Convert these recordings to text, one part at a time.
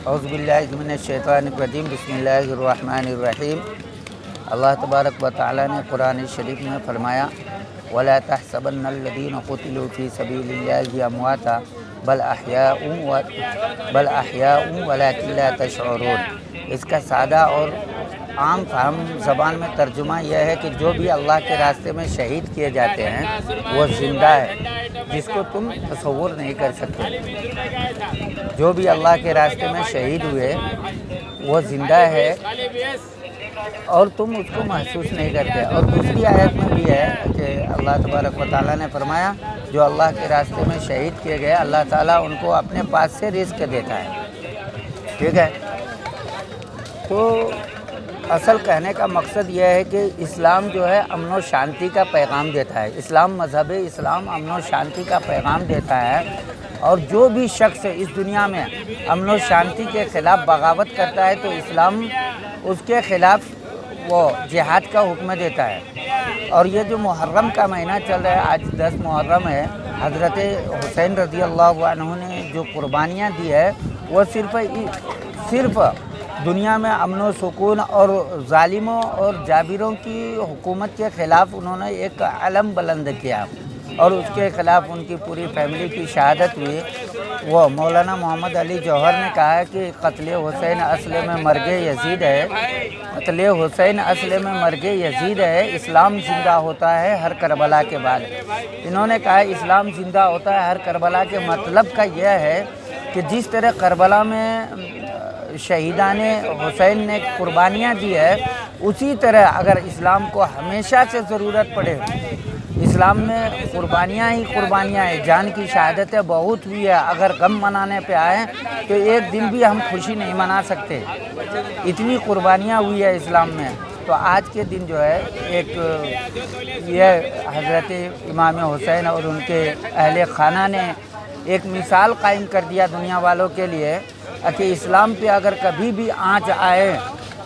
اعوذ باللہ من الشیطان الرجیم بسم اللہ الرحمن الرحیم۔ اللہ تبارک و تعالیٰ نے قرآن شریف میں فرمایا وَلَا تَحْسَبَنَّ الَّذِينَ قُتِلُوا فِي سَبِيلِ اللَّهِ أَمْوَاتًا بل احیاء ولیکن لا تشعرون۔ اس کا سادہ اور عام فہم زبان میں ترجمہ یہ ہے کہ جو بھی اللہ کے راستے میں شہید کیے جاتے ہیں وہ زندہ ہے، جس کو تم تصور نہیں کر سکتے۔ جو بھی اللہ کے راستے میں شہید ہوئے وہ زندہ ہے اور تم اس کو محسوس نہیں کرتے۔ اور دوسری آیت میں بھی ہے کہ اللہ تبارک و تعالیٰ نے فرمایا جو اللہ کے راستے میں شہید کیے گئے اللہ تعالیٰ ان کو اپنے پاس سے رزق دیتا ہے۔ ٹھیک ہے، تو اصل کہنے کا مقصد یہ ہے کہ اسلام جو ہے امن و شانتی کا پیغام دیتا ہے۔ اسلام مذہب اسلام امن و شانتی کا پیغام دیتا ہے، اور جو بھی شخص اس دنیا میں امن و شانتی کے خلاف بغاوت کرتا ہے تو اسلام اس کے خلاف وہ جہاد کا حکم دیتا ہے۔ اور یہ جو محرم کا مہینہ چل رہا ہے، آج 10 محرم ہے، حضرت حسین رضی اللہ عنہ نے جو قربانیاں دی ہے وہ صرف دنیا میں امن و سکون اور ظالموں اور جابروں کی حکومت کے خلاف انہوں نے ایک علم بلند کیا، اور اس کے خلاف ان کی پوری فیملی کی شہادت ہوئی۔ وہ مولانا محمد علی جوہر نے کہا ہے کہ قتل حسین اصل میں مرگ یزید ہے، قتل حسین اصل میں مرگ یزید ہے، اسلام زندہ ہوتا ہے ہر کربلا کے بعد۔ انہوں نے کہا اسلام زندہ ہوتا ہے ہر کربلا کے مطلب کا یہ ہے کہ جس طرح کربلا میں شہیدان حسین نے قربانیاں دی ہے، اسی طرح اگر اسلام کو ہمیشہ سے ضرورت پڑے، اسلام میں قربانیاں ہی قربانیاں ہیں، جان کی شہادتیں بہت ہوئی ہے، اگر غم منانے پہ آئیں تو ایک دن بھی ہم خوشی نہیں منا سکتے، اتنی قربانیاں ہوئی ہے اسلام میں۔ تو آج کے دن جو ہے ایک یہ حضرت امام حسین اور ان کے اہل خانہ نے ایک مثال قائم کر دیا دنیا والوں کے لیے کہ اسلام پہ اگر کبھی بھی آنچ آئے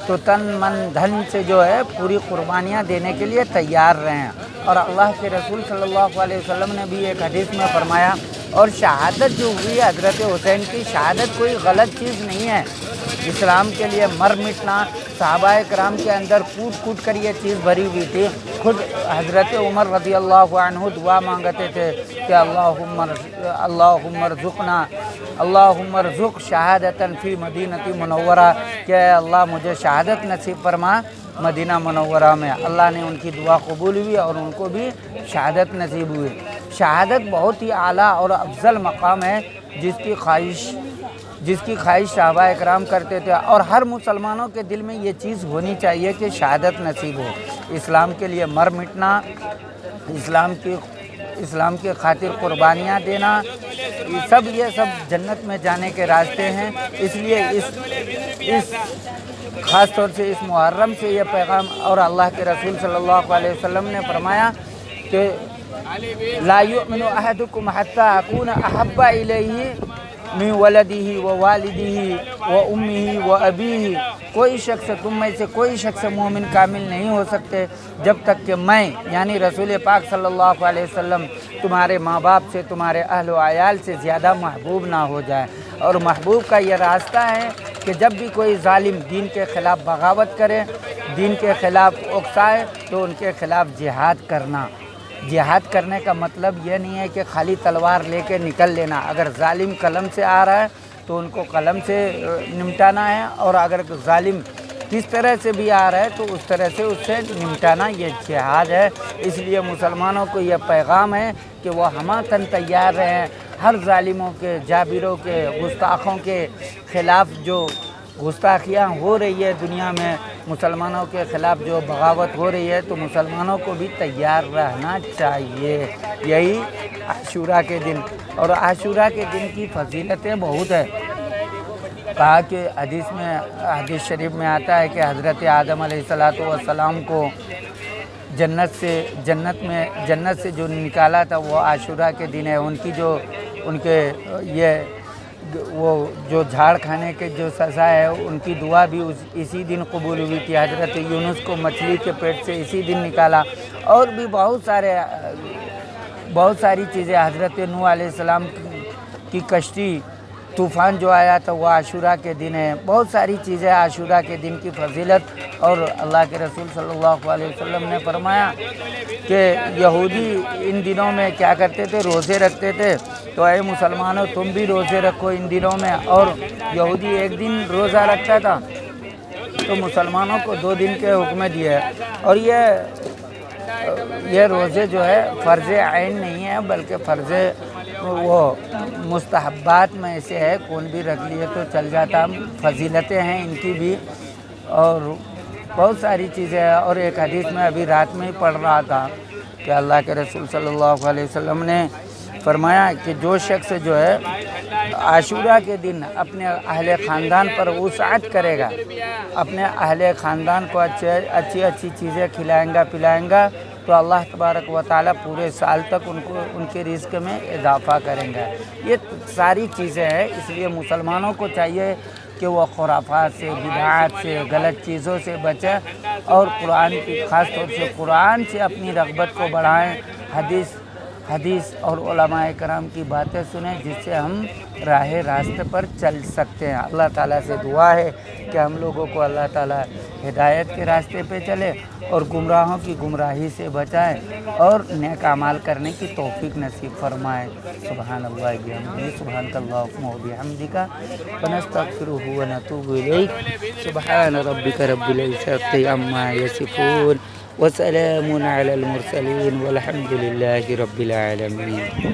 تو تن من دھن سے جو ہے پوری قربانیاں دینے کے لیے تیار رہیں۔ اور اللہ کے رسول صلی اللہ علیہ وسلم نے بھی ایک حدیث میں فرمایا، اور شہادت جو ہوئی حضرت حسین کی شہادت کوئی غلط چیز نہیں ہے، اسلام کے لیے مر مٹنا، صحابہ کرام کے اندر کود کود کر یہ چیز بھری ہوئی تھی۔ خود حضرت عمر رضی اللہ عنہ دعا مانگتے تھے کہ اللہم ارزق شہادتاً فی مدینہ منورہ، کہ اے اللہ مجھے شہادت نصیب فرما مدینہ منورہ میں۔ اللہ نے ان کی دعا قبول ہوئی اور ان کو بھی شہادت نصیب ہوئی۔ شہادت بہت ہی اعلیٰ اور افضل مقام ہے جس کی خواہش صحابہ اکرام کرتے تھے، اور ہر مسلمانوں کے دل میں یہ چیز ہونی چاہیے کہ شہادت نصیب ہو۔ اسلام کے لیے مر مٹنا، اسلام کی خاطر قربانیاں دینا، یہ سب جنت میں جانے کے راستے ہیں۔ اس لیے اس خاص طور سے اس محرم سے یہ پیغام، اور اللہ کے رسول صلی اللہ علیہ وسلم نے فرمایا کہ لا یؤمن احدکم حتی اکون احب الیہ من ولدہ و والدہ و امہ و ابیہ، کوئی شخص تم میں سے کوئی شخص مومن کامل نہیں ہو سکتے جب تک کہ میں یعنی رسول پاک صلی اللہ علیہ وسلم تمہارے ماں باپ سے، تمہارے اہل و عیال سے زیادہ محبوب نہ ہو جائے۔ اور محبوب کا یہ راستہ ہے کہ جب بھی کوئی ظالم دین کے خلاف بغاوت کرے، دین کے خلاف اکسائے، تو ان کے خلاف جہاد کرنا۔ جہاد کرنے کا مطلب یہ نہیں ہے کہ خالی تلوار لے کے نکل لینا، اگر ظالم قلم سے آ رہا ہے تو ان کو قلم سے نمٹانا ہے، اور اگر ظالم کس طرح سے بھی آ رہا ہے تو اس طرح سے اس سے نمٹانا، یہ جہاد ہے۔ اس لیے مسلمانوں کو یہ پیغام ہے کہ وہ ہمہ تیار رہیں، ہر ظالموں کے، جابروں کے، گستاخوں کے خلاف جو گستاخیاں ہو رہی ہے دنیا میں، مسلمانوں کے خلاف جو بغاوت ہو رہی ہے، تو مسلمانوں کو بھی تیار رہنا چاہیے۔ یہی عاشوراء کے دن، اور عاشوراء کے دن کی فضیلتیں بہت ہیں۔ کہا کہ حدیث شریف میں آتا ہے کہ حضرت آدم علیہ السلام کو جنت سے جو نکالا تھا وہ عاشوراء کے دن ہے۔ وہ جو جھاڑ کھانے کے جو سزا ہے ان کی دعا بھی اسی دن قبول ہوئی تھی۔ حضرت یونس کو مچھلی کے پیٹ سے اسی دن نکالا، اور بھی بہت ساری چیزیں، حضرت نوح علیہ السلام کی کشتی طوفان جو آیا تھا وہ عاشورہ کے دن ہے. بہت ساری چیزیں عاشورہ کے دن کی فضیلت. اور اللہ کے رسول صلی اللہ علیہ وسلم نے فرمایا کہ یہودی ان دنوں میں کیا کرتے تھے, روزے رکھتے تھے. تو اے مسلمانوں تم بھی روزے رکھو ان دنوں میں. اور یہودی ایک دن روزہ رکھتا تھا تو مسلمانوں کو 2 دن کے حکم دیے. اور یہ روزے جو ہے فرض عین نہیں ہے بلکہ فرض وہ مستحبات میں سے ہے. کون بھی رکھ لیے تو چل جاتا. فضیلتیں ہیں ان کی بھی اور بہت ساری چیزیں ہیں. اور ایک حدیث میں ابھی رات میں ہی پڑھ رہا تھا کہ اللہ کے رسول صلی اللہ علیہ وسلم نے فرمایا کہ جو شخص جو ہے عاشورہ کے دن اپنے اہل خاندان پر وسعت کرے گا, اپنے اہل خاندان کو اچھی چیزیں کھلائیں گا پلائیں گا, تو اللہ تبارک و تعالیٰ پورے سال تک ان کے رزق میں اضافہ کریں گا. یہ ساری چیزیں ہیں. اس لیے مسلمانوں کو چاہیے کہ وہ خرافات سے, بدعات سے, غلط چیزوں سے بچیں اور قرآن کی خاص طور سے قرآن سے اپنی رغبت کو بڑھائیں. حدیث اور علماء کرام کی باتیں سنیں جس سے ہم راہ راستے پر چل سکتے ہیں. اللہ تعالیٰ سے دعا ہے کہ ہم لوگوں کو اللہ تعالیٰ ہدایت کے راستے پہ چلے اور گمراہوں کی گمراہی سے بچائے اور نیک اعمال کرنے کی توفیق نصیب فرمائے. سبحان اللہ بحمدہ, سبحانک اللہم و بحمدک, ونستغفرہ ونتوب الیہ. سبحان ربک رب العزۃ عما یصفون, وسلام علی المرسلین, والحمد للہ رب العالمین.